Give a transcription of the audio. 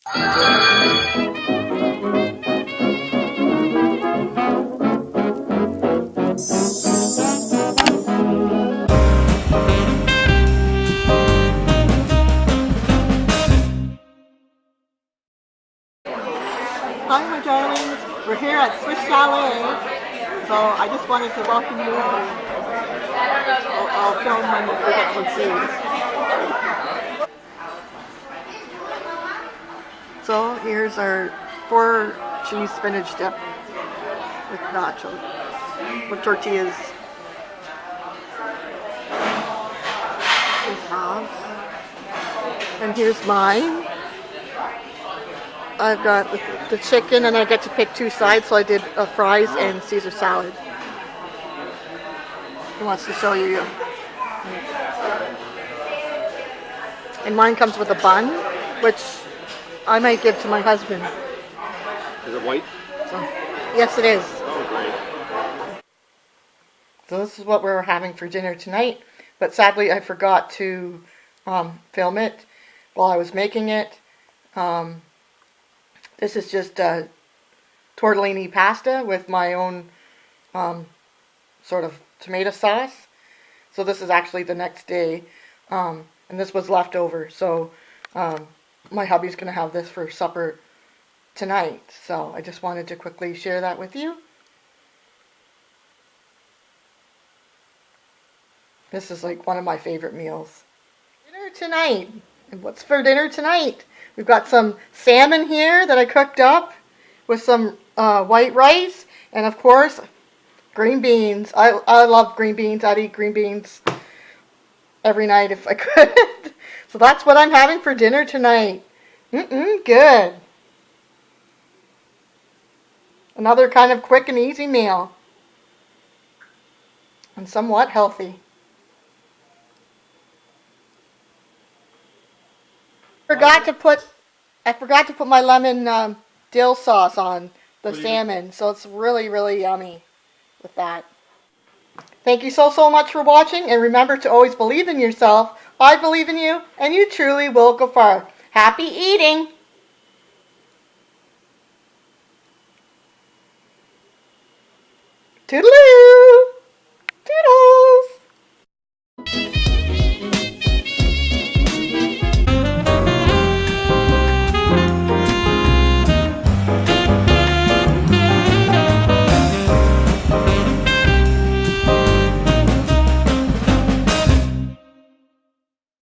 Hi my darlings, we're here at Swiss Chalet, so I just wanted to welcome you. I'll film when we get some food. So here's our 4 cheese spinach dip with nachos, with tortillas. Here's Bob's. And here's mine. I've got the chicken and I get to pick 2 sides, so I did fries and Caesar salad. He wants to show you. And mine comes with a bun, which I might give to my husband. Is it white? So, yes, it is. Oh, great. So this is what we're having for dinner tonight, but sadly I forgot to film it while I was making it. This is just tortellini pasta with my own sort of tomato sauce. So this is actually the next day, and this was left over. So my hubby's going to have this for supper tonight. So I just wanted to quickly share that with you. This is like one of my favorite meals. Dinner tonight. And what's for dinner tonight? We've got some salmon here that I cooked up with some white rice. And of course, green beans. I love green beans. I'd eat green beans every night if I could. So that's what I'm having for dinner tonight. Good. Another kind of quick and easy meal. And somewhat healthy. I forgot to put my lemon dill sauce on the salmon, so it's really, really yummy with that. Thank you so much for watching, and remember to always believe in yourself. I believe in you, and you truly will go far. Happy eating! Toodaloo! Toodle!